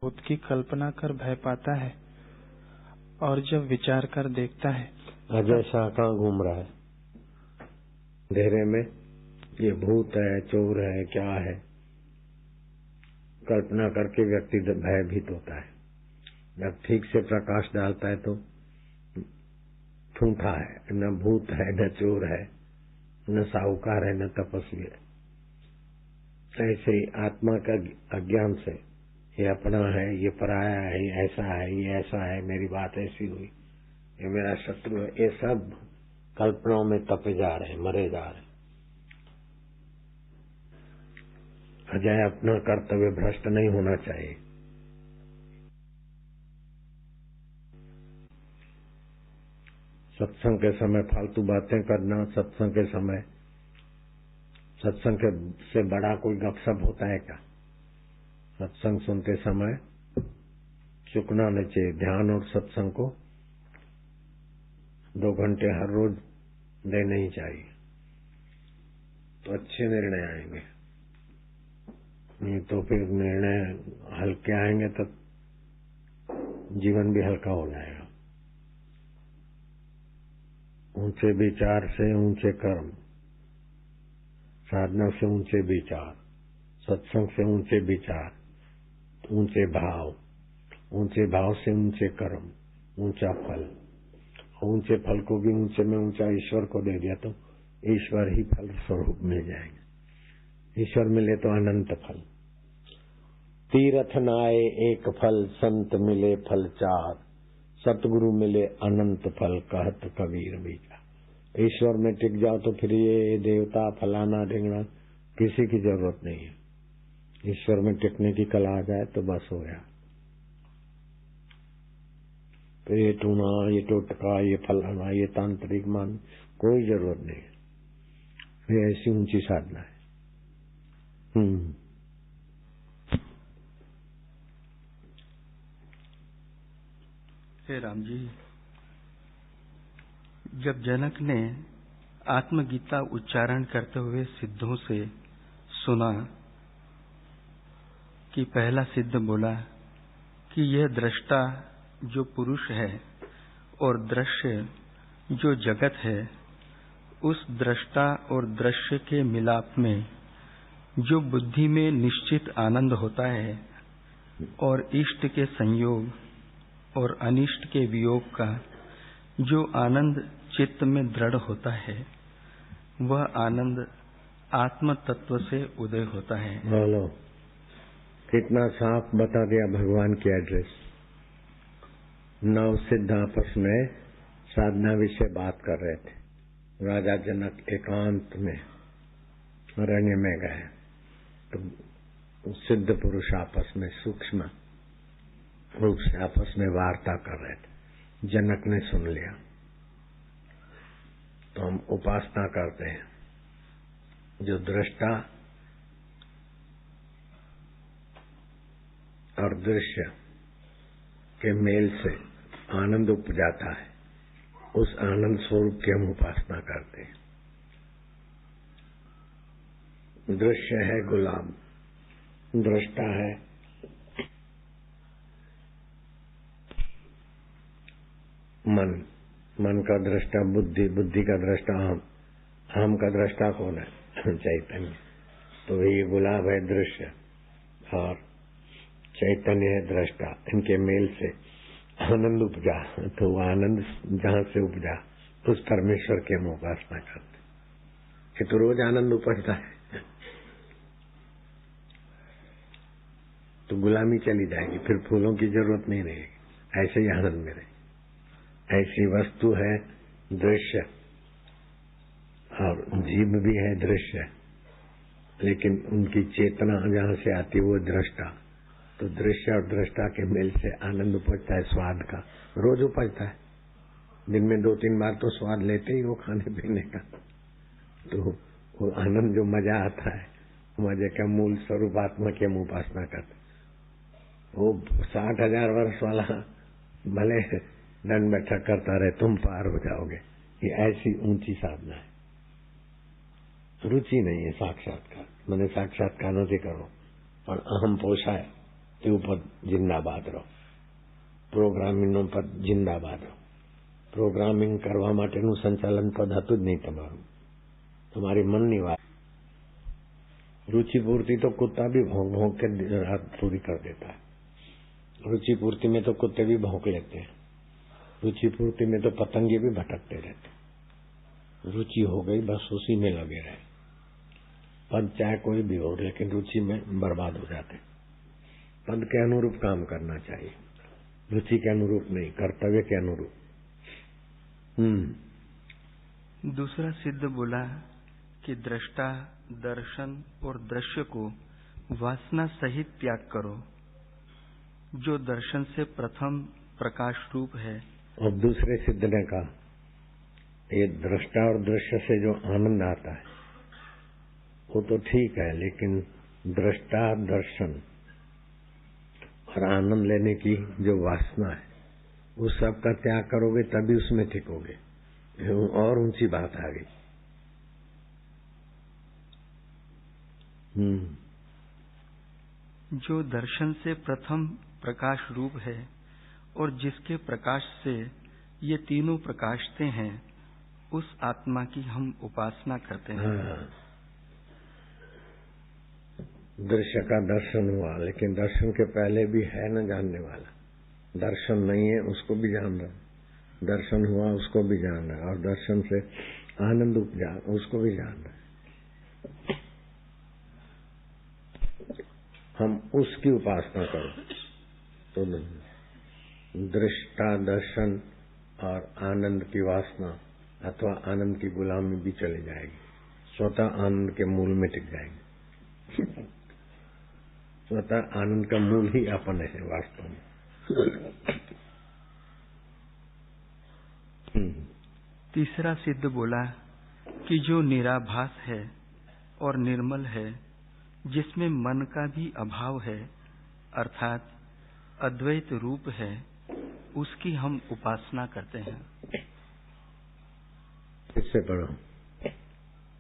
भूत की कल्पना कर भय पाता है और जब विचार कर देखता है अजय शाह कहाँ घूम रहा है अंधेरे में, ये भूत है, चोर है, क्या है, कल्पना करके व्यक्ति भयभीत होता है। जब ठीक से प्रकाश डालता है तो ठूठा है, न भूत है, न चोर है, न साहूकार है, न तपस्वी है। ऐसे ही आत्मा का अज्ञान से ये अपना है, ये पराया है, ये ऐसा है, मेरी बात ऐसी हुई, ये मेरा शत्रु है, ये सब कल्पनाओं में तपे जा रहे हैं, मरे जा रहे हैं। अजय अपना कर्तव्य भ्रष्ट नहीं होना चाहिए। सत्संग के समय फालतू बातें करना, सत्संग के समय सत्संग से बड़ा कोई गपशप होता है क्या? सत्संग सुनते समय चुकना नहीं चाहिए। ध्यान और सत्संग को 2 घंटे हर रोज देने ही चाहिए, तो अच्छे निर्णय आएंगे। नहीं तो फिर निर्णय हल्के आएंगे तो जीवन भी हल्का हो जाएगा। ऊंचे विचार से ऊंचे कर्म, साधना से ऊंचे विचार, सत्संग से ऊंचे विचार, ऊंचे भाव, ऊंचे भाव से ऊंचे कर्म, ऊंचा फल। ऊंचे फल को भी ऊंचे में ऊंचा ईश्वर को दे दिया तो ईश्वर ही फल स्वरूप मिल जाएंगे। ईश्वर मिले तो अनंत फल। तीरथ नाए एक फल, संत मिले फल 4, सतगुरु मिले अनंत फल, कहत कबीर बीजा। ईश्वर में टिक जाओ तो फिर ये देवता फलाना ढिंगना किसी की जरूरत नहीं है। ईश्वर में टिकने की कला आ जाए तो बस हो गया। तो ये टूना, ये टोटका, ये फलाना, ये तांत्रिक मान कोई जरूरत नहीं है। ये ऐसी ऊंची साधना है। हे राम जी, जब जनक ने आत्मगीता उच्चारण करते हुए सिद्धों से सुना कि पहला सिद्ध बोला कि यह दृष्टा जो पुरुष है और दृश्य जो जगत है, उस दृष्टा और दृश्य के मिलाप में जो बुद्धि में निश्चित आनंद होता है और इष्ट के संयोग और अनिष्ट के वियोग का जो आनंद चित्त में दृढ़ होता है, वह आनंद आत्म तत्व से उदय होता है। बोलो, कितना साफ बता दिया भगवान की एड्रेस। 9 सिद्ध आपस में साधना विषय बात कर रहे थे। राजा जनक एकांत में अरण्य में गए तो सिद्ध पुरुष आपस में सूक्ष्म रूप से आपस में वार्ता कर रहे थे। जनक ने सुन लिया। तो हम उपासना करते हैं, जो दृष्टा और दृश्य के मेल से आनंद उपजाता है, उस आनंद स्वरूप की हम उपासना करते हैं। दृश्य है गुलाम, दृष्टा है मन, मन का दृष्टा बुद्धि, बुद्धि का दृष्टा हम का दृष्टा कौन है? चैतन्य। तो ये गुलाब है दृश्य और चैतन्य है दृष्टा। इनके मेल से आनंद उपजा, तो वो आनंद जहां से उपजा उस परमेश्वर की हम उपासना करते। ये तो रोज आनंद उपजता है, तो गुलामी चली जाएगी, फिर फूलों की जरूरत नहीं रहेगी। ऐसे ही आनंद में रहेगी। ऐसी वस्तु है दृश्य और जीव भी है दृश्य, लेकिन उनकी चेतना जहां से आती है वो दृष्टा। तो दृश्य और दृष्टा के मेल से आनंद उपजता है, स्वाद का रोज उपजता है। दिन में 2-3 बार तो स्वाद लेते ही हो खाने पीने का। तो वो आनंद जो मजा आता है, मजे का मूल स्वरूप आत्मा की हम उपासना करते। वो 60,000 वर्ष वाला भले दंड बैठक करता रहे, तुम पार हो जाओगे। ये ऐसी ऊंची साधना है। रुचि नहीं है साक्षात्कार, मैंने साक्षात्कार नहीं करो और अहम पोषा है તે ઉપર જિંદાબાદ રહો. પ્રોગ્રામિંગનો પદ જિંદાબાદ રહો. પ્રોગ્રામિંગ કરવા માટેનું સંચાલન પદ હતું જ નહીં તમારું, તમારી મનની વાત. रुचि पूर्ति तो कुत्ता भी भौंक भौंक के रात पूरी कर देता है. रुचि पूर्ति में तो कुत्ते भी भौंक लेते हैं. रुचि पूर्ति में तो पतंगे भी भटकते रहते. रुचि हो गई बस उसी में लगे रहे. पद चाहे कोई भी हो, लेकिन रुचि में बर्बाद हो जाते. पद के अनुरूप काम करना चाहिए, रुचि के अनुरूप नहीं, कर्तव्य के अनुरूप. दूसरा सिद्ध बोला कि दृष्टा, दर्शन और दृश्य को वासना सहित त्याग करो, जो दर्शन से प्रथम प्रकाश रूप है. और दूसरे सिद्ध ने कहा, ये दृष्टा और दृश्य से जो आनंद आता है वो तो ठीक है, लेकिन दृष्टा, दर्शन और आनंद लेने की जो वासना है उस सब का त्याग करोगे तभी उसमें टिकोगे. और ऊंची बात आ गई. जो दर्शन से प्रथम प्रकाश रूप है और जिसके प्रकाश से ये तीनों प्रकाशते हैं, उस आत्मा की हम उपासना करते हैं. दृश्य का दर्शन हुआ, लेकिन दर्शन के पहले भी है न जानने वाला. दर्शन नहीं है उसको भी जान रहा, दर्शन हुआ उसको भी जान रहा, और दर्शन से आनंद उपजा उसको भी जान रहा. हम उसकी उपासना करो तो दृष्टा, दर्शन और आनंद की वासना अथवा आनंद की गुलामी भी चली जाएगी. स्वतः आनंद के मूल में टिक जाएगी. स्वतः आनंद का मूल ही अपन है वास्तव में. तीसरा सिद्ध बोला कि जो निराभास है और निर्मल है, जिसमें मन का भी अभाव है, अर्थात अद्वैत रूप है, उसकी हम उपासना करते हैं. इससे पढ़ो.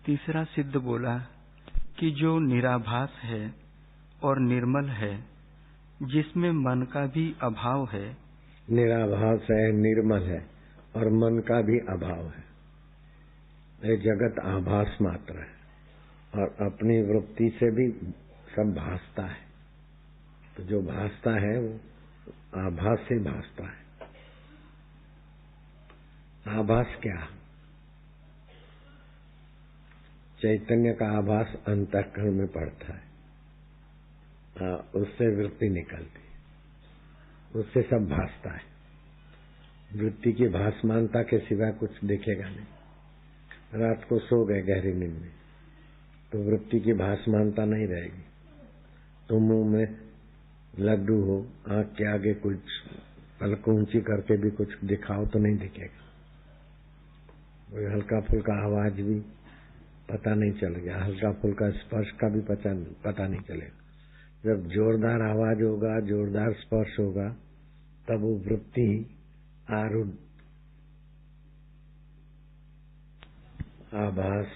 तीसरा सिद्ध बोला कि जो निराभास है और निर्मल है, जिसमें मन का भी अभाव है. निराभास है, निर्मल है और मन का भी अभाव है. ये जगत आभास मात्र है और अपनी वृत्ति से भी सब भासता है. तो जो भासता है वो आभास से भासता है. आभास क्या? चैतन्य का आभास अंतःकरण में पड़ता है. उससे वृत्ति निकलती है, उससे सब भासता है. वृत्ति की भासमानता के सिवा कुछ दिखेगा नहीं. रात को सो गए गहरी नींद में तो वृत्ति की भासमानता नहीं रहेगी. तो मुंह में लड्डू हो, आंख के आगे कुछ पलक ऊंची करके भी कुछ दिखाओ तो नहीं दिखेगा. कोई हल्का फुल्का आवाज भी पता नहीं चलेगा, हल्का फुल्का स्पर्श का भी पता नहीं चलेगा. जब जोरदार आवाज होगा, जोरदार स्पर्श होगा, तब वो वृत्ति आरूढ़ आभास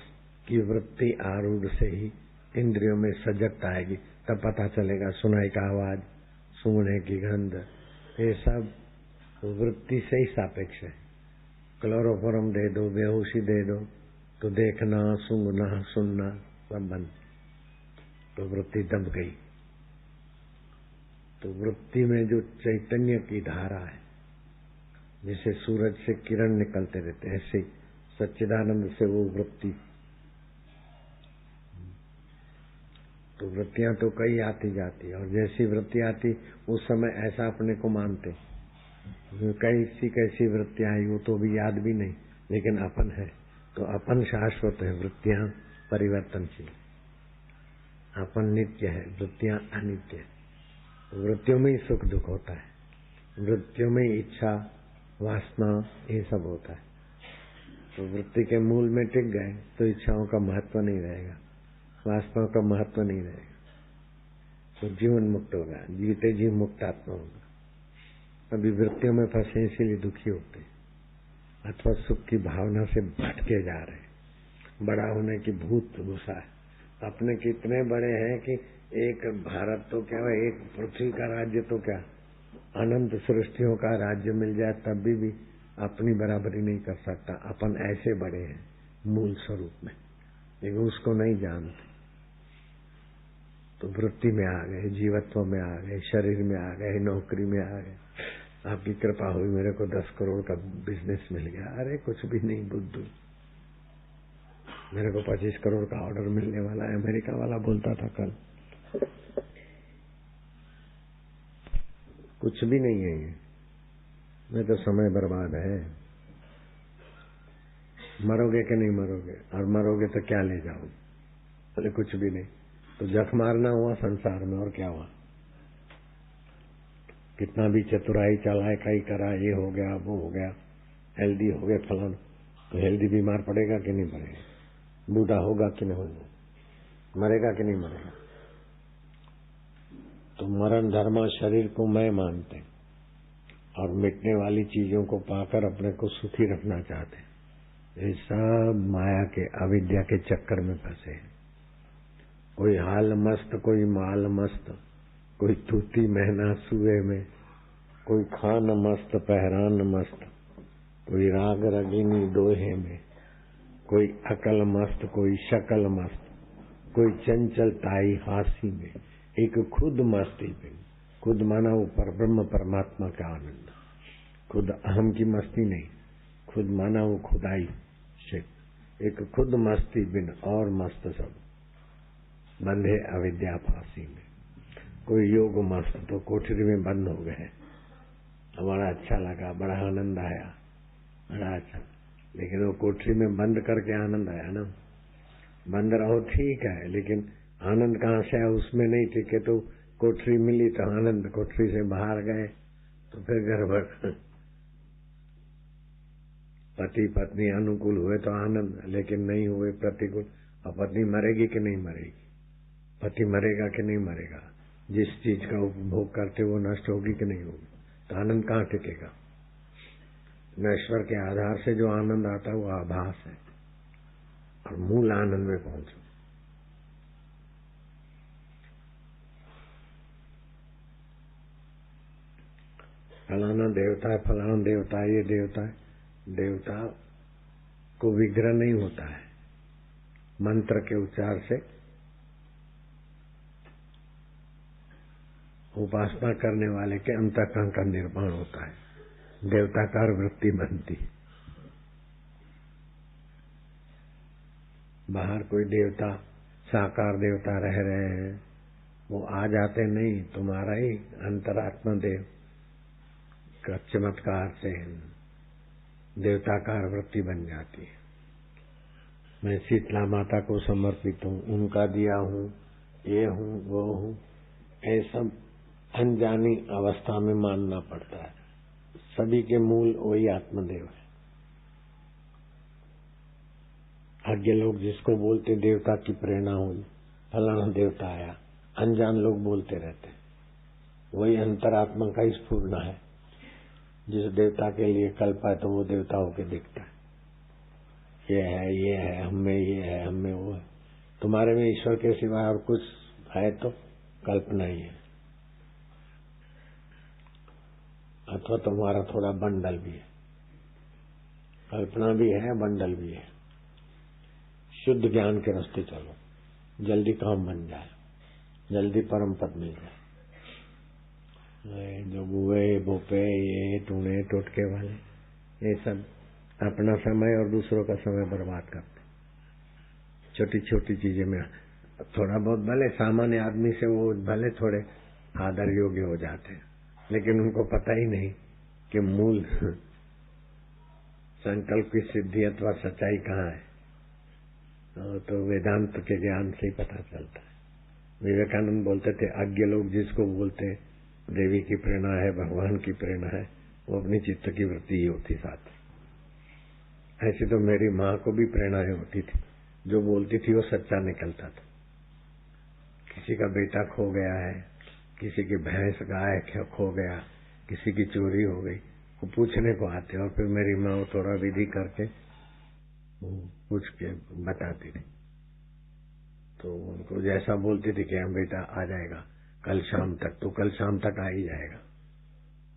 की वृत्ति आरूढ़ से ही इंद्रियों में सजगता आएगी. तब पता चलेगा सुनाई का आवाज, सूंघने की गंध, ये सब वृत्ति से ही सापेक्ष है. क्लोरोफॉर्म दे दो, बेहोशी दे दो, तो देखना, सूंघना, सुनना सब बंद, तो वृत्ति दब गई. तो वृत्ति में जो चैतन्य की धारा है, जैसे सूरज से किरण निकलते रहते हैं, ऐसे सच्चिदानंद से वो वृत्ति. तो वृत्तियां तो कई आती जाती, और जैसी वृत्ति आती उस समय ऐसा अपने को मानते कैसी कैसी वृत्तियां आई वो तो भी याद भी नहीं, लेकिन अपन है तो अपन शाश्वत है, वृत्तियां परिवर्तनशील. अपन नित्य है, वृत्तियां अनित्य है. वृत्तियों में ही सुख दुख होता है, वृत्तियों में इच्छा, वासना, ये सब होता है. तो वृत्ति के मूल में टिक गए तो इच्छाओं का महत्व नहीं रहेगा, वासनाओं का महत्व नहीं रहेगा. तो जीवन मुक्त होगा, जीते जी मुक्त आत्मा होगा. अभी वृत्तियों में फंसे इसीलिए दुखी होते हैं, अथवा सुख की भावना से भटके जा रहे हैं. बड़ा होने की भूत घुसा है, अपने कितने बड़े हैं कि एक भारत तो क्या है, एक पृथ्वी का राज्य तो क्या, अनंत सृष्टियों का राज्य मिल जाए तब भी अपनी बराबरी नहीं कर सकता। अपन ऐसे बड़े हैं मूल स्वरूप में, लेकिन उसको नहीं जानते, तो वृत्ति में आ गए, जीवत्व में आ गए, शरीर में आ गए, नौकरी में आ गए। आपकी कृपा हुई, मेरे को 10 करोड़ का बिजनेस मिल गया। अरे कुछ भी नहीं बुद्धू, मेरे को 25 करोड़ का ऑर्डर मिलने वाला है। अमेरिका वाला बोलता था कल, कुछ भी नहीं है ये, मैं तो समय बर्बाद है। मरोगे कि नहीं मरोगे, और मरोगे तो क्या ले जाओगे? बोले कुछ भी नहीं, तो जख मारना हुआ संसार में, और क्या हुआ? कितना भी चतुराई चालाकी करा, ये हो गया वो हो गया, हेल्दी हो गया फलाना, तो हेल्दी बीमार पड़ेगा कि नहीं पड़ेगा? बूढ़ा होगा कि नहीं होगा? मरेगा कि नहीं मरेगा? तो मरण धर्म शरीर को मैं मानते हैं, और मिटने वाली चीजों को पाकर अपने को सुखी रखना चाहते हैं। ये सब माया के अविद्या के चक्कर में फंसे हैं। कोई हाल मस्त, कोई माल मस्त, कोई तूती महना सुए में, कोई खान मस्त पहरान मस्त, कोई राग रगीनी दोहे में, कोई अकल मस्त, कोई शकल मस्त, कोई चंचल ताई हासी में, एक खुद मस्ती में। खुद माना ऊपर ब्रह्म परमात्मा का आनंद, खुद अहम की मस्ती नहीं, खुद माना वो खुदाई से, एक खुद मस्ती बिन और मस्त सब बंधे अविद्या फांसी में। कोई योग मस्त तो कोठरी में बंद हो गए, बड़ा अच्छा लगा, बड़ा आनंद आया, बड़ा अच्छा, लेकिन वो कोठरी में बंद करके आनंद आया ना। बंद रहो ठीक है, लेकिन आनंद कहाँ से है? उसमें नहीं टिके तो कोठरी मिली तो आनंद, कोठरी से बाहर गए तो फिर गड़बड़। पति पत्नी अनुकूल हुए तो आनंद, लेकिन नहीं हुए प्रतिकूल। और पत्नी मरेगी कि नहीं मरेगी, पति मरेगा कि नहीं मरेगा, जिस चीज का उपभोग करते वो नष्ट होगी कि नहीं होगी, तो आनंद कहाँ टिकेगा? नश्वर के आधार से जो आनंद आता है वो आभास है, और मूल आनंद में पहुंचो। फलाना देवता है, फलाना देवता है, ये देवता है, देवता को विग्रह नहीं होता है, मंत्र के उच्चार से उपासना करने वाले के अंतःकरण का निर्माण होता है, देवताकार वृत्ति बनती। बाहर कोई देवता साकार देवता रह रहे हैं, वो आ जाते नहीं, तुम्हारा ही अंतरात्मा देव का चमत्कार से देवताकार वृत्ति बन जाती है। मैं शीतला माता को समर्पित हूँ, उनका दिया हूँ, ये हूँ वो हूँ, ये सब अनजानी अवस्था में मानना पड़ता है। सभी के मूल वही आत्मदेव है। आगे लोग जिसको बोलते देवता की प्रेरणा हुई, फलाना देवता आया, अनजान लोग बोलते रहते, वही अंतरात्मा का ही स्फुरना है। जिस देवता के लिए कल्प है तो वो देवता होके दिखता है, ये है, हमें ये है, हमें वो है। तुम्हारे में ईश्वर के सिवाय और कुछ है तो कल्पना ही है, अथवा तुम्हारा थोड़ा बंडल भी है, कल्पना भी है, बंडल भी है। शुद्ध ज्ञान के रास्ते चलो, जल्दी काम बन जाए, जल्दी परम पद मिल जाए। जो बुए भोपे ये टूणे टोटके वाले, ये सब अपना समय और दूसरों का समय बर्बाद करते। छोटी छोटी चीजें में थोड़ा बहुत भले सामान्य आदमी से वो भले थोड़े आदर योग्य हो जाते हैं, लेकिन उनको पता ही नहीं कि मूल संकल्प की सिद्धि अथवा सच्चाई कहाँ है। तो वेदांत के ज्ञान से ही पता चलता है। विवेकानंद बोलते थे, अज्ञ लोग जिसको बोलते देवी की प्रेरणा है, भगवान की प्रेरणा है, वो अपनी चित्त की वृत्ति ही होती साथ। ऐसी तो मेरी माँ को भी प्रेरणाएं होती थी, जो बोलती थी वो सच्चा निकलता था। किसी का बेटा खो गया है, किसी की भैंस गाय खो गया, किसी की चोरी हो गई, वो पूछने को आते, और फिर मेरी माँ थोड़ा विधि करके पूछ के बताती थी। तो उनको जैसा बोलती थी कि हम बेटा आ जाएगा कल शाम तक, तो कल शाम तक आ ही जाएगा,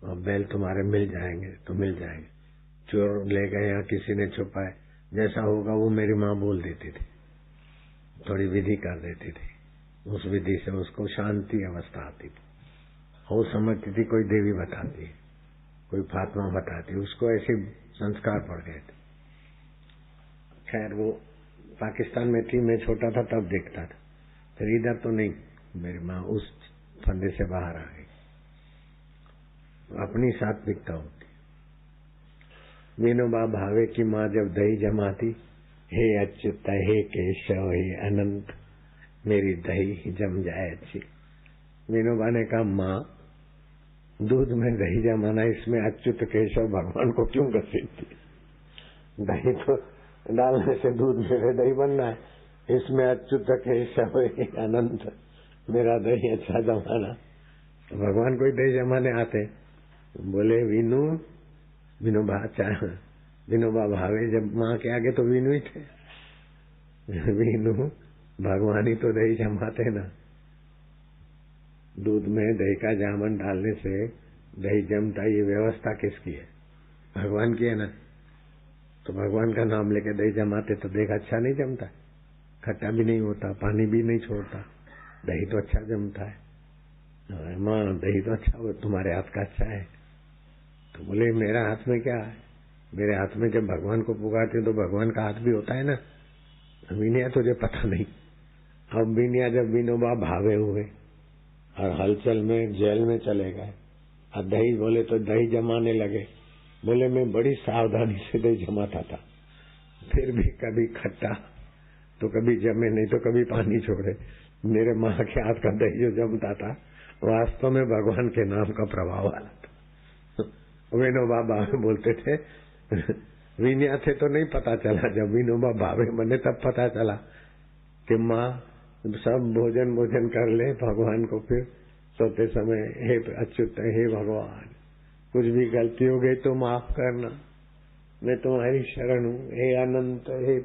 और बैल तुम्हारे मिल जाएंगे तो मिल जाएंगे। चोर ले गए या किसी ने छुपाए, जैसा होगा वो मेरी माँ बोल देती थी, थोड़ी विधि कर देती थी, उस विधि से उसको शांति अवस्था आती थी। वो समझती थी कोई देवी बताती है, कोई फातिमा बताती, उसको ऐसे संस्कार पड़ गए थे। खैर वो पाकिस्तान में थी, मैं छोटा था तब देखता था, फिर इधर तो नहीं, मेरी माँ उस फंदे से बाहर आ गई। अपनी सात्विकता होती। विनोबा भावे की माँ जब दही जमाती, हे अच्युत हे केशव हे अनंत, मेरी दही जम जाए अच्छी। विनोबा ने कहा माँ दूध में दही जमाना, इसमें अच्युत केशव भगवान को क्यों घसीटती? दही तो डालने से दूध में दही बनना है, इसमें अच्युत केशव हे अनंत, मेरा दही अच्छा जमाना। तो भगवान कोई दही जमाने आते? बोले विनोबा भावे जब माँ के आगे तो विनु ही थे। विनु भगवान ही तो दही जमाते ना। दूध में दही का जामन डालने से दही जमता, ये व्यवस्था किसकी है? भगवान की है ना। तो भगवान का नाम लेके दही जमाते तो दही अच्छा नहीं जमता, खट्टा भी नहीं होता, पानी भी नहीं छोड़ता, दही तो अच्छा जमता है। माँ दही तो अच्छा हो, तुम्हारे हाथ का अच्छा है। तो बोले मेरा हाथ में क्या है? मेरे हाथ में जब भगवान को पुकारते तो भगवान का हाथ भी होता है ना। विनया तुझे पता नहीं। अब विनया जब विनोबा भावे हुए और हलचल में जेल में चले गए, और दही बोले तो दही जमाने लगे। बोले मैं बड़ी सावधानी से दही जमाता था, फिर भी कभी खट्टा तो कभी जमे नहीं तो कभी पानी छोड़े। मेरे माँ के हाथ का दही जो जमता था वास्तव में भगवान के नाम का प्रभाव वाला था। विनोबा भावे बोलते थे, विनया थे तो नहीं पता चला, जब विनोबा भावे बने तब पता चला कि माँ सब भोजन कर ले, भगवान को फिर सोते समय हे अच्युत हे भगवान कुछ भी गलती हो गई तो माफ करना, मैं तुम्हारी शरण हूँ, हे अनंत हे।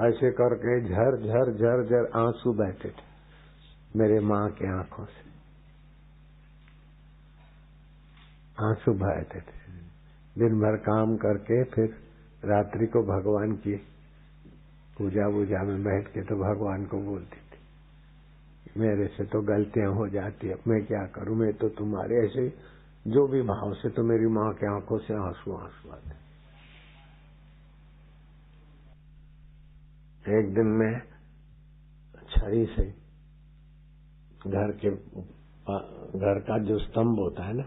ऐसे करके झर झर झर झर आंसू बहते थे मेरे माँ की आंखों से, आंसू बहते थे। दिन भर काम करके फिर रात्रि को भगवान की पूजा में बैठ के तो भगवान को बोलती थी मेरे से तो गलतियां हो जाती है, मैं क्या करूं, मैं तो तुम्हारे ऐसे जो भी भाव से, तो मेरी माँ की आंखों से आंसू आते। एक दिन मैं छड़ी से घर का जो स्तंभ होता है ना,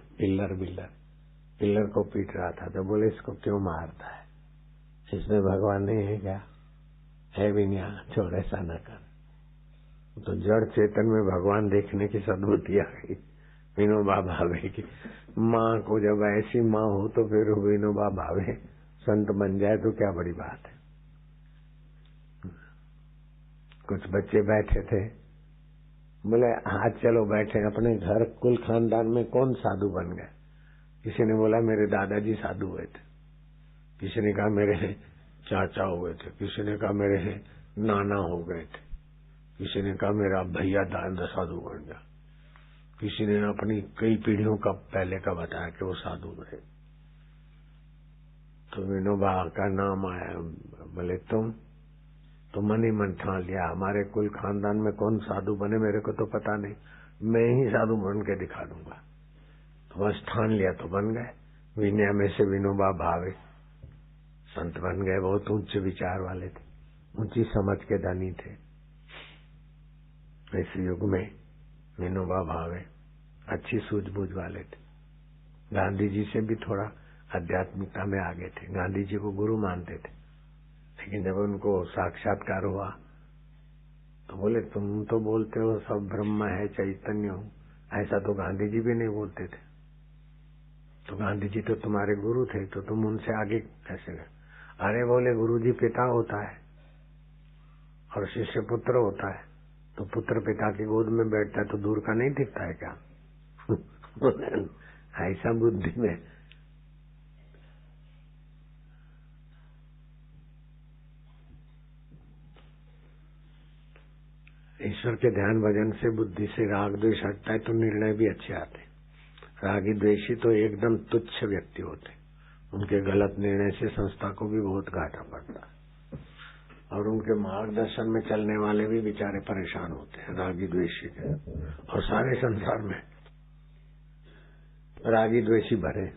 पिलर को पीट रहा था। तो बोले इसको क्यों मारता है, इसमें भगवान नहीं है क्या? है विनया छोड़ ऐसा न कर। तो जड़ चेतन में भगवान देखने की सद्बुद्धि आ गई विनोबा भावे की। माँ को जब ऐसी माँ हो तो फिर विनोबा भावे संत बन जाए तो क्या बड़ी बात है। कुछ बच्चे बैठे थे, बोले हाथ चलो बैठे, अपने घर कुल खानदान में कौन साधु बन गए? किसी ने बोला मेरे दादाजी साधु हुए थे, किसी ने कहा मेरे चाचा हुए थे, किसी ने कहा मेरे नाना हो गए थे, किसी ने कहा मेरा भैया दादा साधु बन गया, किसी ने अपनी कई पीढ़ियों का पहले का बताया कि वो साधु रहे। तो विनोबा का नाम आया। बोले तुम तो मन ही मन ठान लिया, हमारे कुल खानदान में कौन साधु बने मेरे को तो पता नहीं, मैं ही साधु बन के दिखा दूंगा। तो बस ठान लिया तो बन गए। विनय में से विनोबा भावे संत बन गए। बहुत ऊंचे विचार वाले थे, ऊंची समझ के धनी थे। इस युग में विनोबा भावे अच्छी सूझबूझ वाले थे। गांधी जी से भी थोड़ा आध्यात्मिकता में आगे थे, गांधी जी को गुरु मानते थे। लेकिन जब उनको साक्षात्कार हुआ तो बोले तुम तो बोलते हो सब ब्रह्म है चैतन्य हो, ऐसा तो गांधी जी भी नहीं बोलते थे। तो गांधी जी तो तुम्हारे गुरु थे, तो तुम उनसे आगे कैसे गए? अरे बोले गुरु जी पिता होता है और शिष्य पुत्र होता है, तो पुत्र पिता की गोद में बैठता है तो दूर का नहीं दिखता है क्या? ऐसा बुद्धि में। ईश्वर के ध्यान भजन से बुद्धि से राग द्वेष हटता है तो निर्णय भी अच्छे आते। रागी द्वेषी तो एकदम तुच्छ व्यक्ति होते, उनके गलत निर्णय से संस्था को भी बहुत घाटा पड़ता है और उनके मार्गदर्शन में चलने वाले भी बेचारे परेशान होते हैं रागी द्वेषी के। और सारे संसार में रागी द्वेषी भरे,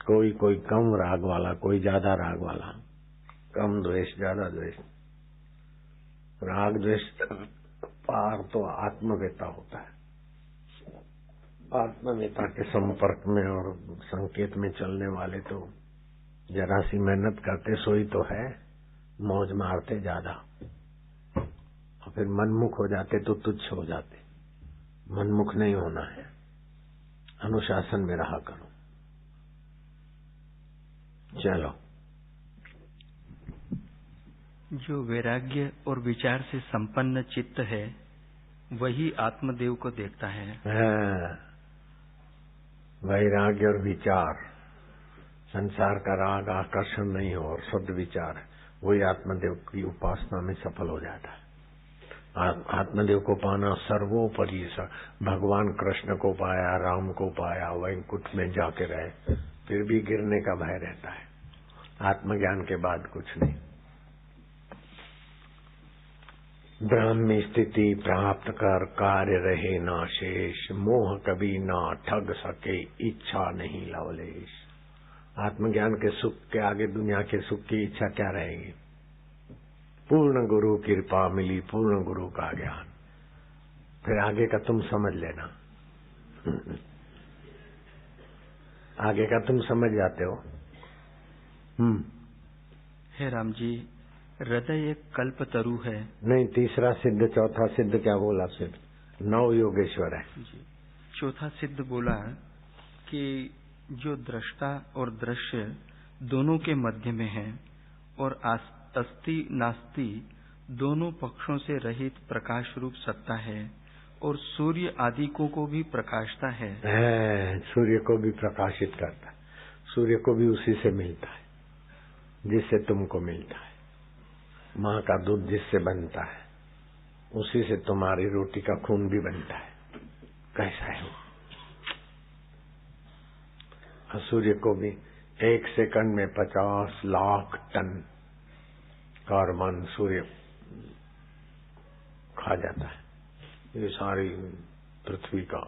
कोई कम राग वाला, कोई ज्यादा राग वाला, कम द्वेष ज्यादा द्वेष। राग द्वेष पार तो आत्मवेता होता है। आत्मवेता के संपर्क में और संकेत में चलने वाले तो जरा सी मेहनत करते सोई तो है, मौज मारते ज्यादा और फिर मनमुख हो जाते तो तुच्छ हो जाते। मनमुख नहीं होना है, अनुशासन में रहा करो। चलो, जो वैराग्य और विचार से संपन्न चित्त है वही आत्मदेव को देखता है। वैराग्य और विचार, संसार का राग आकर्षण नहीं हो और शुद्ध विचार, वही आत्मदेव की उपासना में सफल हो जाता है। आत्मदेव को पाना सर्वोपरि। भगवान कृष्ण को पाया, राम को पाया, वैकुंठ में जाके रहे, फिर भी गिरने का भय रहता है। आत्मज्ञान के बाद कुछ नहीं। ब्रह्म स्थिति प्राप्त कर कार्य रहे ना शेष, मोह कभी ना ठग सके इच्छा नहीं लवलेश। आत्मज्ञान के सुख के आगे दुनिया के सुख की इच्छा क्या रहेगी? पूर्ण गुरु कृपा मिली, पूर्ण गुरु का ज्ञान, फिर आगे का तुम समझ लेना। आगे का तुम समझ जाते हो। हे राम जी, हृदय एक कल्प तरु है। नहीं, तीसरा सिद्ध, चौथा सिद्ध क्या बोला? सिद्ध 9 योगेश्वर है जी। चौथा सिद्ध बोला कि जो दृष्टा और दृश्य दोनों के मध्य में है और अस्ति नास्ति दोनों पक्षों से रहित प्रकाश रूप सत्ता है और सूर्य आदि को भी प्रकाशता है। सूर्य को भी प्रकाशित करता है, सूर्य को भी उसी से मिलता है जिससे तुमको मिलता है। माँ का दूध जिससे बनता है उसी से तुम्हारी रोटी का खून भी बनता है। कैसा है वो? सूर्य को भी 1 सेकंड में 50 लाख टन कार्बन सूर्य खा जाता है। ये सारी पृथ्वी का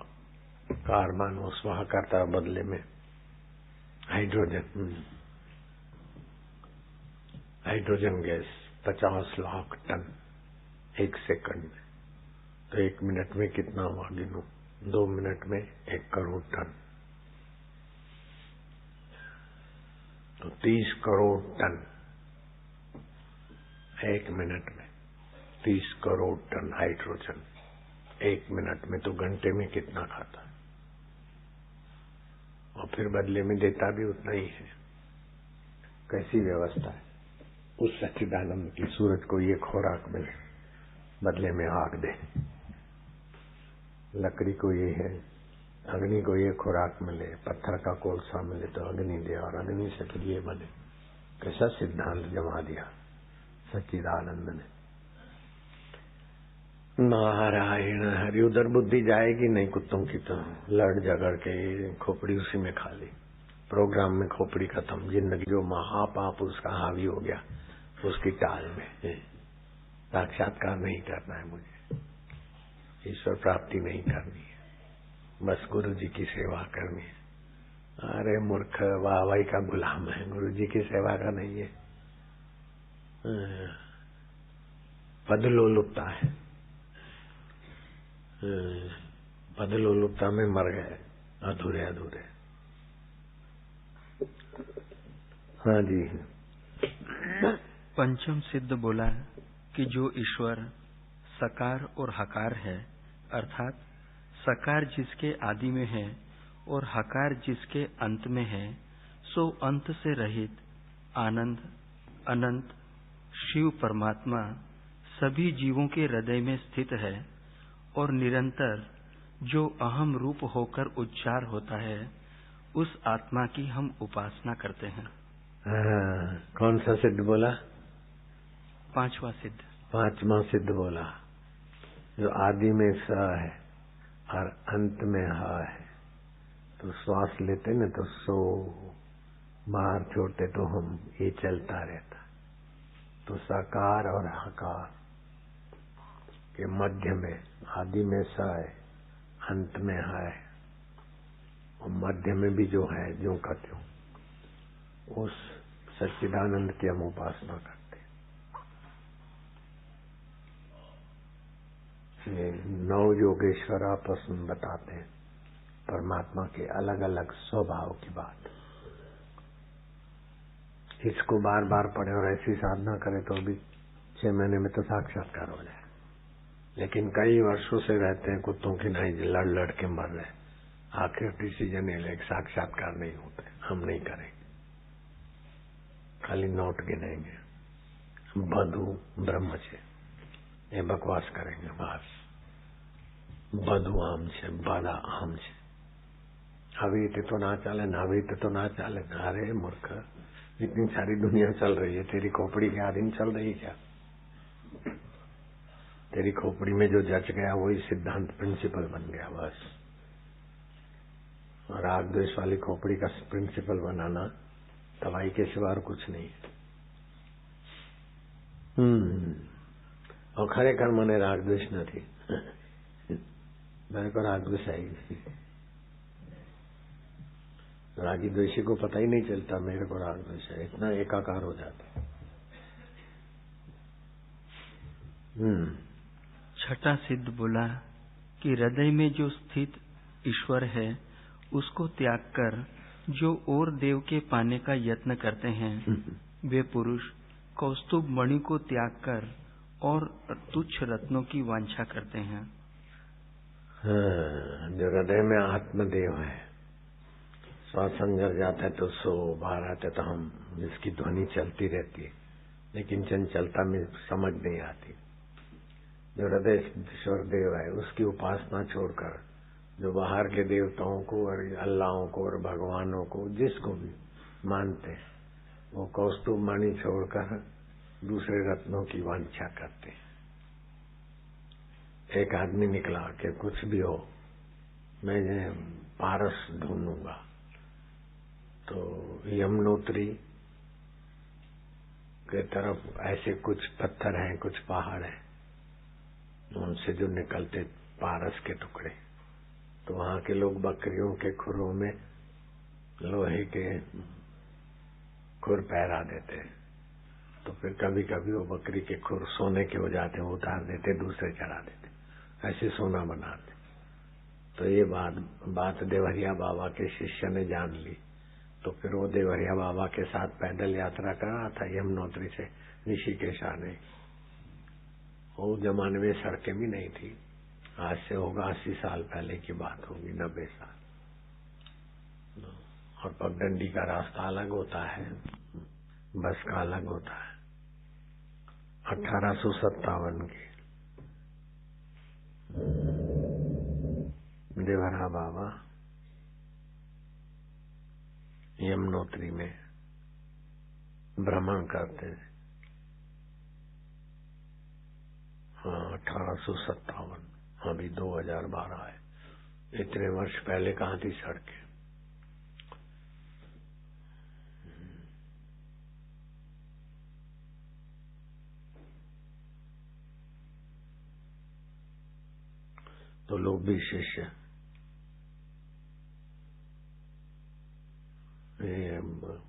कार्बन वो स्वाह करता है, बदले में hydrogen gas 50 lakh ton 1 second में। तो 1 मिनट में कितना हुआ गिनो? 2 मिनट में 1 करोड़ टन, तो 30 करोड़ टन 1 मिनट में। 30 करोड़ टन हाइड्रोजन 1 मिनट में, तो घंटे में कितना खाता है? और फिर बदले में देता भी उतना ही है। कैसी व्यवस्था है? उस सच्चिदानंद की सूरज को ये खुराक मिले, बदले में आग दे। लकड़ी को ये है, अग्नि को ये खुराक मिले, पत्थर का कोलसा मिले तो अग्नि दे और अग्नि से फिर ये बने। कैसा सिद्धांत जमा दिया सच्चिदानंद ने। नारायण हरि। उधर बुद्धि जाएगी नहीं कुत्तों की, तो लड़ झगड़ के खोपड़ी उसी में खा ली। प्रोग्राम में खोपड़ी खत्म। जिंदगी जो महापाप उसका हावी हो गया उसकी टाल में। साक्षात्कार नहीं करना है मुझे, ईश्वर प्राप्ति नहीं करनी है, बस गुरु जी की सेवा करनी है। अरे मूर्ख, वाहवाही का गुलाम है, गुरु जी की सेवा का नहीं है। पदलोलुपता है, पदलोलुपता में मर गए अधूरे अधूरे। हाँ जी। पंचम सिद्ध बोला कि जो ईश्वर सकार और हकार है, अर्थात सकार जिसके आदि में है और हकार जिसके अंत में है, सो अंत से रहित आनंद अनंत शिव परमात्मा सभी जीवों के हृदय में स्थित है और निरंतर जो अहम रूप होकर उच्चार होता है, उस आत्मा की हम उपासना करते हैं। कौन सा सिद्ध बोला? 5वां सिद्ध। 5वां सिद्ध बोला। जो आदि में स है और अंत में ह है, तो श्वास लेते न तो सो, बाहर छोड़ते तो हम, ये चलता रहता। तो साकार और हकार के मध्य में, आदि में स है, अंत में है, और मध्य में भी जो है जो का त्यों, उस सच्चिदानंद की हम उपासना करते हैं। ये 9 योगेश्वर आपस में बताते हैं परमात्मा के अलग अलग स्वभाव की बात। इसको बार बार पढ़े और ऐसी साधना करे तो भी 6 महीने में तो साक्षात्कार हो जाए। लेकिन कई वर्षों से रहते हैं कुत्तों की नहीं, लड़ लड़ के मर रहे, आखिर डिसीजन ये ले, साक्षात्कार नहीं होते, हम नहीं करेंगे, खाली नोट गिनेंगे, बधु ब्रह्म छे ये बकवास करेंगे बस। बधु आम छे, बाधा आम छे, આવી રીતે तो ना चले, આવી રીતે तो ना चले। अरे मूर्ख, इतनी सारी दुनिया चल रही है, तेरी खोपड़ी के आधीन चल रही क्या? तेरी खोपड़ी में जो जच गया वही सिद्धांत प्रिंसिपल बन गया बस। और राग द्वेष वाली खोपड़ी का प्रिंसिपल बनाना दवाई के सिवा और कुछ नहीं है। और खरेखर મને રાગ દ્વેષ નથી, मेरे को राग द्वेष है ही। रागी द्वेषी को पता ही नहीं चलता मेरे को राग द्वेष है, इतना एकाकार हो जाता। छठा सिद्ध बोला कि हृदय में जो स्थित ईश्वर है उसको त्याग कर जो और देव के पाने का यत्न करते हैं वे पुरुष कौस्तुभ मणि को त्याग कर और तुच्छ रत्नों की वांछा करते हैं। जो हृदय में आत्मदेव है, श्वास अंदर जाता है तो सो, बाहर आते तो हम, जिसकी ध्वनि चलती रहती है लेकिन चंचलता में समझ नहीं आती। जो हृदय ईश्वर देव है उसकी उपासना छोड़कर जो बाहर के देवताओं को और अल्लाहों को और भगवानों को जिसको भी मानते हैं वो कौस्तुभ मणि छोड़कर दूसरे रत्नों की वांछा करते हैं। एक आदमी निकला कि कुछ भी हो मैं पारस ढूंढूंगा, तो यमुनोत्री के तरफ ऐसे कुछ पत्थर हैं, कुछ पहाड़ हैं, उनसे जो निकलते पारस के टुकड़े, तो वहां के लोग बकरियों के खुरों में लोहे के खुर पहरा देते हैं। तो फिर कभी कभी वो बकरी के खुर सोने के हो जाते, वो उतार देते, दूसरे चढ़ा देते, ऐसे सोना बनाते। तो ये बात देवरिया बाबा के शिष्य ने जान ली। तो फिर वो देवरिया बाबा के साथ पैदल यात्रा कर रहा था यमुनोत्री से ऋषिकेश आने। वो जमाने में सड़कें भी नहीं थी, आज से होगा 80 साल पहले की बात होगी, 90 साल। और पगडंडी का रास्ता अलग होता है, बस का अलग होता है। 1857 की देवरा बाबा यमुनोत्री में भ्रमण करते थे। हाँ 1857, अभी 2012 है, इतने वर्ष पहले कहाँ थी सड़कें। तो लोग भी शिष्य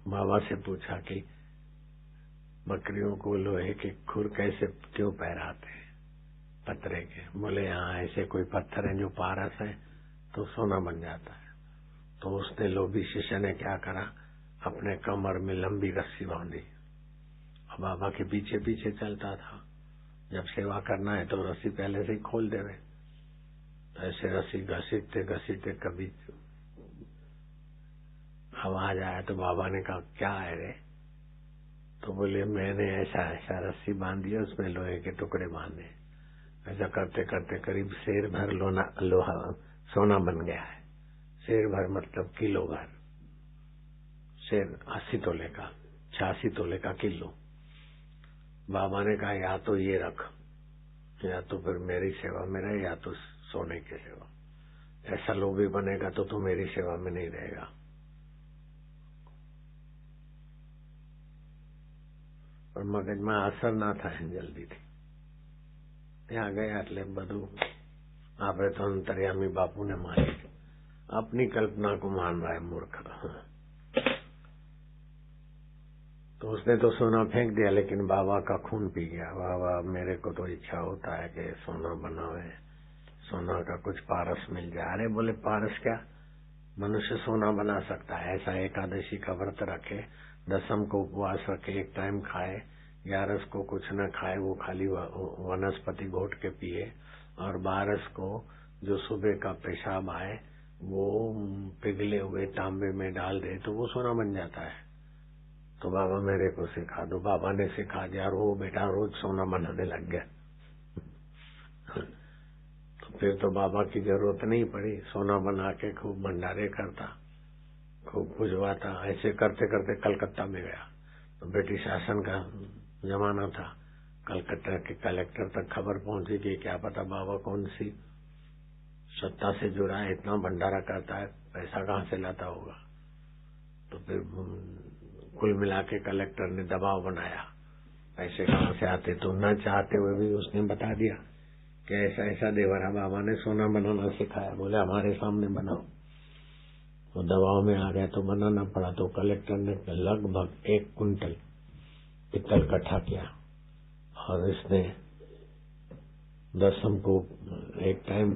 बाबा से पूछा कि बकरियों को लोहे के खुर कैसे क्यों पहराते हैं पत्थरे के? बोले यहाँ ऐसे कोई पत्थर है जो पारस है तो सोना बन जाता है। तो उसने लोभी शिष्य ने क्या करा, अपने कमर में लंबी रस्सी बांधी और बाबा के पीछे पीछे चलता था। जब सेवा करना है तो रस्सी पहले से ही खोल देवे। तो ऐसे रस्सी घसीटते घसीटते कभी आवाज आया तो बाबा ने कहा क्या है रे? तो बोले मैंने ऐसा ऐसा रस्सी बांधी है, उसमें लोहे के टुकड़े बांधे। ऐसा करते करते करीब शेर भर लोहा सोना बन गया है। शेर भर मतलब किलो भर। शेर 80 तोले का, 86 तोले का किलो। बाबा ने कहा या तो ये रख, या तो फिर मेरी सेवा में रहे या तो सोने की सेवा। ऐसा लोभी बनेगा तो मेरी सेवा में नहीं रहेगा। पर મગજમાં અસર ના થાય જલ્દીથી। ત્યાં ગયા એટલે બધું આપણે તો અંતર્યામી બાપુને માની अपनी कल्पना को मान रहा है मूर्ख। तो उसने तो सोना फेंक दिया, लेकिन बाबा का खून पी गया। बाबा मेरे को तो इच्छा होता है कि सोना बनावे, सोना का कुछ पारस मिल जाए। अरे बोले पारस क्या, मनुष्य सोना बना सकता है। ऐसा एकादशी का व्रत रखे, दसम को उपवास रखे, एक टाइम खाए, 11 को कुछ न खाए, वो खाली वनस्पति घोट के पिए, और 12 को जो सुबह का पेशाब आए वो पिघले हुए तांबे में डाल दे तो वो सोना बन जाता है। तो बाबा मेरे को सिखा दो। बाबा ने सिखा दिया और वो बेटा रोज सोना बनाने लग गया। तो फिर तो बाबा की जरूरत नहीं पड़ी, सोना बना के खूब भंडारे करता, खूब खुजवाता। ऐसे करते करते कलकत्ता में गया। तो ब्रिटिश शासन का जमाना था। कलकत्ता के कलेक्टर तक खबर पहुंची कि क्या पता बाबा कौन सी सत्ता से जुड़ा है, इतना भंडारा करता है, पैसा कहाँ से लाता होगा। तो फिर कुल मिला के कलेक्टर ने दबाव बनाया, पैसे कहाँ से आते। तो न चाहते हुए भी उसने बता दिया कि ऐसा ऐसा देवरा बाबा ने सोना बनाना सिखाया। बोले हमारे सामने बनाओ। तो दबाव में आ गया तो बनाना पड़ा। तो कलेक्टर ने लगभग 1 कुंटल पित्तल इकट्ठा किया और इसने दसम को एक टाइम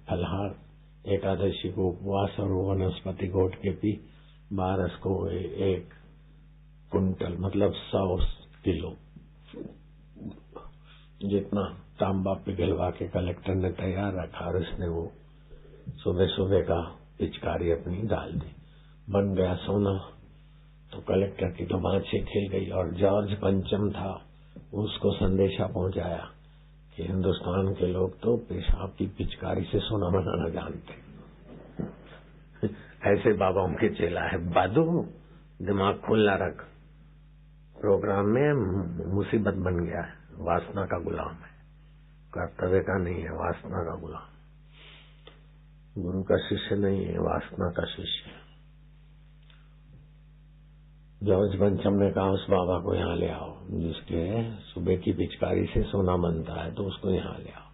फलहार, एकादशी को उपवास और वनस्पति घोट के पी, 12 को 1 कुंटल मतलब 100 किलो जितना तांबा पिघलवा के कलेक्टर ने तैयार रखा। और इसने वो सुबह सुबह का पिचकारी अपनी डाल दी, बन गया सोना। तो कलेक्टर की तो बाँछें खिल गई। और जॉर्ज पंचम था, उसको संदेशा पहुंचाया कि हिंदुस्तान के लोग तो पेशाब की पिचकारी से सोना बनाना जानते। ऐसे बाबाओं के चेला है। बादू दिमाग खुला रख। प्रोग्राम में मुसीबत बन गया है, वासना का गुलाम है, कर्तव्य का नहीं है, वासना का गुलाम। गुरु का शिष्य नहीं है, वासना का शिष्य है। जॉर्ज पंचम ने कहा उस बाबा को यहाँ ले आओ जिसके सुबह की पिचकारी से सोना बनता है, तो उसको यहाँ ले आओ।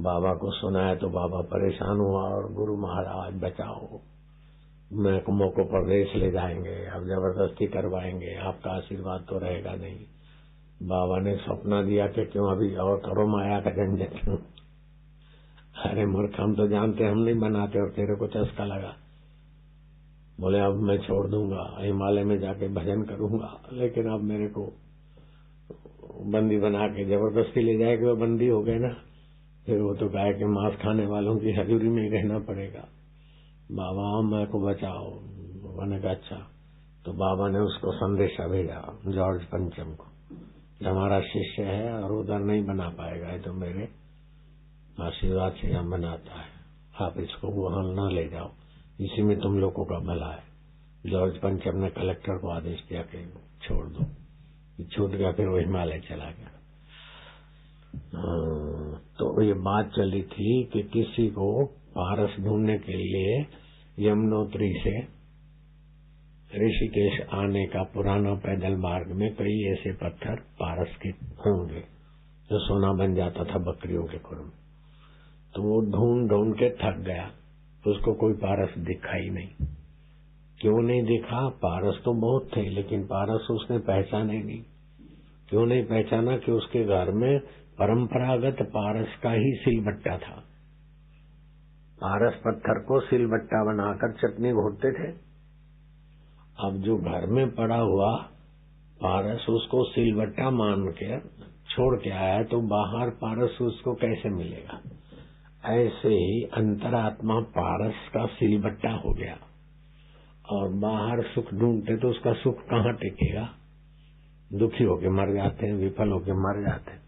बाबा को सुनाया तो बाबा परेशान हुआ और गुरु महाराज बचाओ, महकमों को प्रदेश ले जाएंगे, अब जबरदस्ती करवाएंगे, आपका आशीर्वाद तो रहेगा नहीं। बाबा ने सपना दिया कि क्यों अभी और करो माया का झंझट। अरे मूर्ख, हम तो जानते हम नहीं बनाते और तेरे को चस्का लगा। बोले अब मैं छोड़ दूंगा, हिमालय में जाके भजन करूंगा, लेकिन अब मेरे को बंदी बना के जबरदस्ती ले जाएगा। वो बंदी हो गए ना, फिर वो तो गाय के मांस खाने वालों की हजूरी में रहना पड़ेगा। बाबा मेरे को बचाओ। मैंने कहा अच्छा। तो बाबा ने उसको संदेशा भेजा जॉर्ज पंचम को, हमारा शिष्य है और उधर नहीं बना पाएगा, ये तो मेरे आशीर्वाद से हम बनाता है, आप इसको वहां न ले जाओ, इसी में तुम लोगों का भला है। जॉर्ज पंचम ने कलेक्टर को आदेश दिया कि छोड़ दो। छूट गया, फिर वो हिमालय चला गया। तो ये बात चली थी कि किसी को पारस ढूंढने के लिए यमुनोत्री से ऋषिकेश आने का पुराना पैदल मार्ग में कई ऐसे पत्थर पारस के होंगे जो सोना बन जाता था बकरियों के खुर में। तो वो ढूंढ ढूंढ के थक गया, तो उसको कोई पारस दिखा ही नहीं। क्यों नहीं दिखा? पारस तो बहुत थे, लेकिन पारस उसने पहचाने नहीं। क्यों नहीं पहचाना? कि उसके घर में परंपरागत पारस का ही सिलबट्टा था। पारस पत्थर को सिलबट्टा बनाकर चटनी घोटते थे। अब जो घर में पड़ा हुआ पारस उसको सिलबट्टा मान के छोड़ के आया, तो बाहर पारस उसको कैसे मिलेगा? ऐसे ही अंतरात्मा पारस का सिलबट्टा हो गया, और बाहर सुख ढूंढते तो उसका सुख कहाँ टिकेगा? दुखी होके मर जाते हैं, विफल होके मर जाते हैं।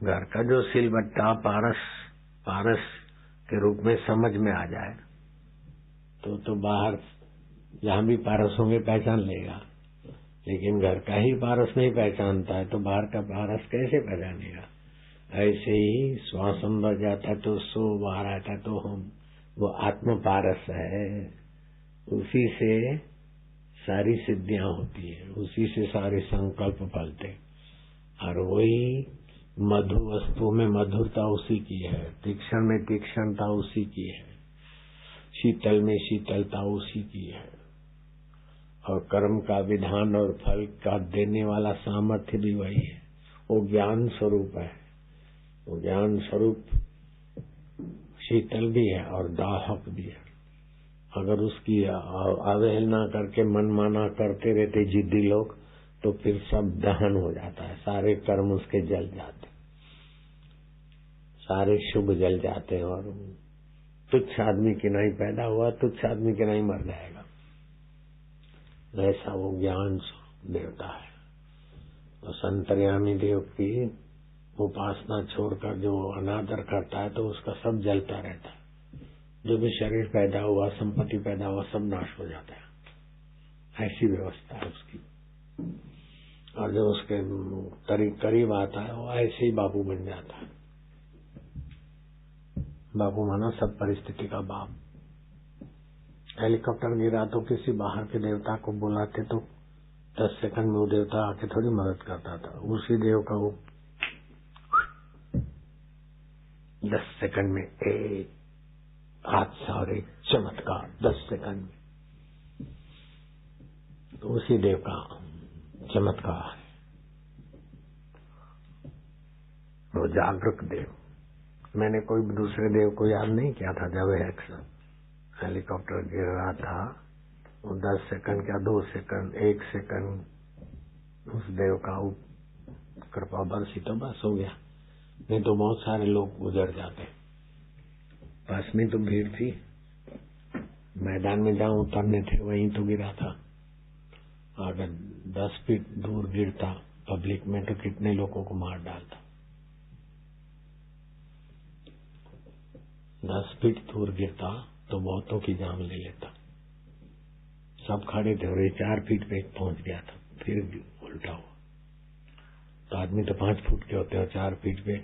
घर का जो सिलबट्टा पारस के रूप में समझ में आ जाए तो बाहर जहाँ भी पारस होंगे पहचान लेगा। लेकिन घर का ही पारस नहीं पहचानता है तो बाहर का पारस कैसे पहचानेगा? ऐसे ही श्वास अंदर जाता तो सो, बाहर आता तो हम, वो आत्म पारस है। उसी से सारी सिद्धियां होती है, उसी से सारे संकल्प फलते। और वही मधु वस्तु में मधुरता उसी की है, तीक्ष्ण में तीक्ष्णता उसी की है, शीतल में शीतलता उसी की है। और कर्म का विधान और फल का देने वाला सामर्थ्य भी वही है। वो ज्ञान स्वरूप है। वो ज्ञान स्वरूप शीतल भी है और दाहक भी है। अगर उसकी अवहेलना करके मनमाना करते रहते जिद्दी लोग, तो फिर सब दहन हो जाता है, सारे कर्म उसके जल जाते, सारे शुभ जल जाते हैं। और तुच्छ आदमी की नहीं पैदा हुआ, तुच्छ आदमी की नहीं मर जाएगा। ऐसा वो ज्ञान देवता है। तो संतर्यामी देव की उपासना छोड़कर जो अनादर करता है तो उसका सब जलता रहता है। जो भी शरीर पैदा हुआ, संपत्ति पैदा हुआ, सब नाश हो जाता है। ऐसी व्यवस्था है उसकी। और जो उसके करीब आता है वो ऐसे ही बाबू बन जाता है। बाबू माना सब परिस्थिति का बाप। हेलीकॉप्टर गिरा तो किसी बाहर के देवता को बुलाते तो 10 सेकंड में वो देवता आके थोड़ी मदद करता था। उसी देव का वो 10 सेकंड में एक हादसा और एक चमत्कार, 10 सेकंड में। तो उसी देव का चमत्कार है वो जागरूक देव। मैंने कोई दूसरे देव को याद नहीं किया था। जब हेलीकॉप्टर गिर रहा था, वो 10 सेकंड क्या 2 सेकंड 1 सेकंड उस देव का कृपा बरसी तो बस हो गया। नहीं तो बहुत सारे लोग गुजर जाते। पास में तो भीड़ थी, मैदान में जहां उतरने थे वहीं तो गिरा था। अगर 10 फीट दूर गिरता पब्लिक में तो कितने लोगों को मार डालता। 10 फीट दूर गिरता तो बहुतों की जान ले लेता। सब खड़े थे और ये 4 फीट पे पहुंच गया था, फिर उल्टा हुआ। तो आदमी तो 5 फुट के होते हैं और 4 फीट पे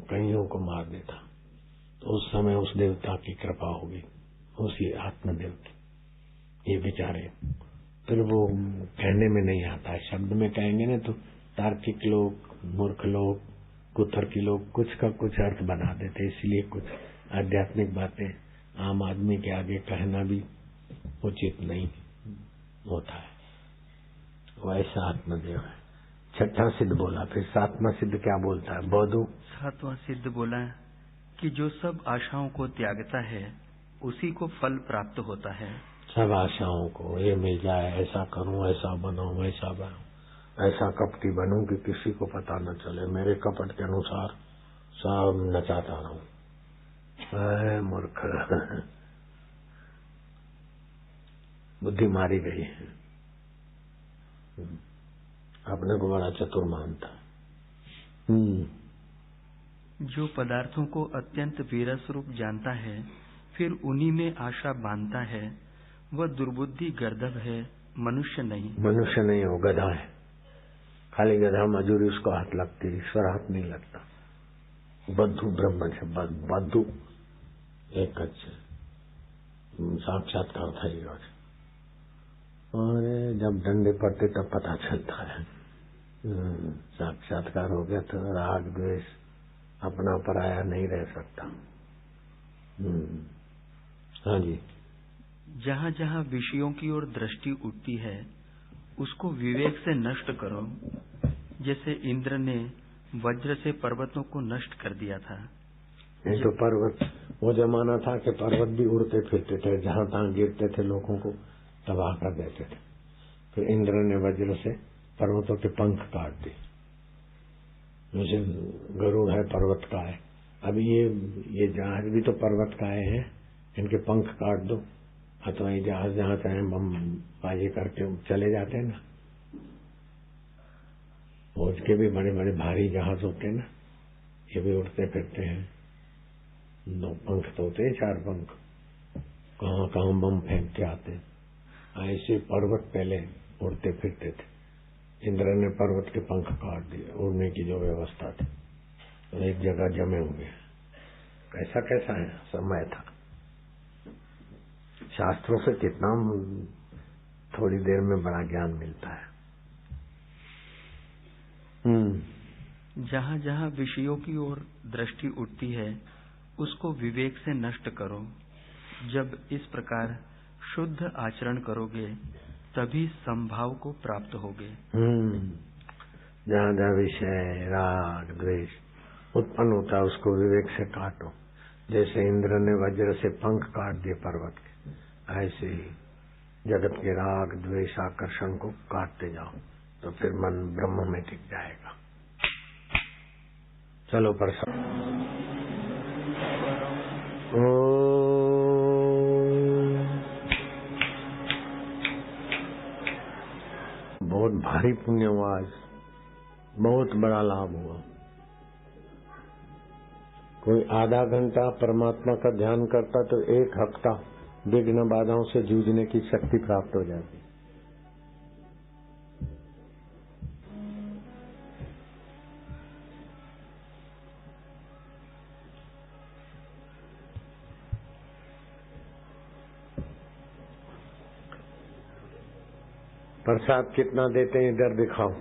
कईयों को मार देता। तो उस समय उस देवता की कृपा होगी, उसी आत्मदेव की। ये बेचारे फिर वो कहने में नहीं आता है, शब्द में कहेंगे ना तो तार्किक लोग, मूर्ख लोग, कुतर्की लोग कुछ का कुछ अर्थ बना देते। इसलिए कुछ आध्यात्मिक बातें आम आदमी के आगे कहना भी उचित नहीं होता है। वैसा आत्मदेव है। 6वां सिद्ध बोला, फिर 7वां सिद्ध क्या बोलता है बौद्धू? 7वां सिद्ध बोला कि जो सब आशाओं को त्यागता है उसी को फल प्राप्त होता है। सब आशाओं को, ये मिल जाए, ऐसा करूं, ऐसा बनाऊं, वैसा बनाऊं, ऐसा कपटी बनूं कि किसी को पता न चले, मेरे कपट के अनुसार सब नचाता रहूं। मूर्ख, बुद्धि मारी गई है। अपने को बड़ा चतुर मानता। जो पदार्थों को अत्यंत विरस रूप जानता है फिर उन्हीं में आशा बांधता है, वह दुर्बुद्धि गर्दभ है, मनुष्य नहीं। मनुष्य नहीं, हो गधा है। खाली गधा मजूरी उसको हाथ लगती, ईश्वर हाथ नहीं लगता। बद्धू ब्रह्म से बद्धू एक साक्षात्कार था ये। और जब डंडे पड़ते तब पता चलता है साक्षात्कार हो गया तो राग द्वेष अपना पराया नहीं रह सकता। हाँ जी। जहाँ जहाँ विषयों की ओर दृष्टि उठती है उसको विवेक से नष्ट करो, जैसे इंद्र ने वज्र से पर्वतों को नष्ट कर दिया था। नहीं तो पर्वत, वो जमाना था कि पर्वत भी उड़ते फिरते थे, जहां तहां गिरते थे लोगों को तबाह कर देते थे। फिर इंद्र ने वज्र से पर्वतों के पंख काट दिए। जैसे गरुड़ है पर्वत का है, अब ये जहाज भी तो पर्वत का है, इनके पंख काट दो, अथवा ये जहाज जहां चाहे बम बाजी करके चले जाते हैं ना। फौज के भी बड़े बड़े भारी जहाज होते हैं ना, ये भी उड़ते फिरते हैं। 2 पंख तो होते हैं, 4 पंख, कहाँ कहाँ बम फेंक के आते। ऐसे पर्वत पहले उड़ते फिरते थे। इंद्र ने पर्वत के पंख काट दिए, उड़ने की जो व्यवस्था थी तो एक जगह जमे हुए। कैसा कैसा है समय था। शास्त्रों से कितना थोड़ी देर में बड़ा ज्ञान मिलता है। जहाँ जहाँ विषयों की ओर दृष्टि उठती है उसको विवेक से नष्ट करो। जब इस प्रकार शुद्ध आचरण करोगे तभी समभाव को प्राप्त होगे। जहाँ जहाँ विषय राग द्वेष उत्पन्न होता है उसको विवेक से काटो। जैसे इंद्र ने वज्र से पंख काट दिए पर्वत के, ऐसे ही जगत के राग द्वेष आकर्षण को काटते जाओ तो फिर मन ब्रह्म में टिक जाएगा। चलो प्रसाद। बहुत भारी पुण्य हुआ आज, बहुत बड़ा लाभ हुआ। कोई आधा घंटा परमात्मा का ध्यान करता तो एक हफ्ता विघ्न बाधाओं से जूझने की शक्ति प्राप्त हो जाती। प्रसाद कितना देते हैं इधर दिखाओ।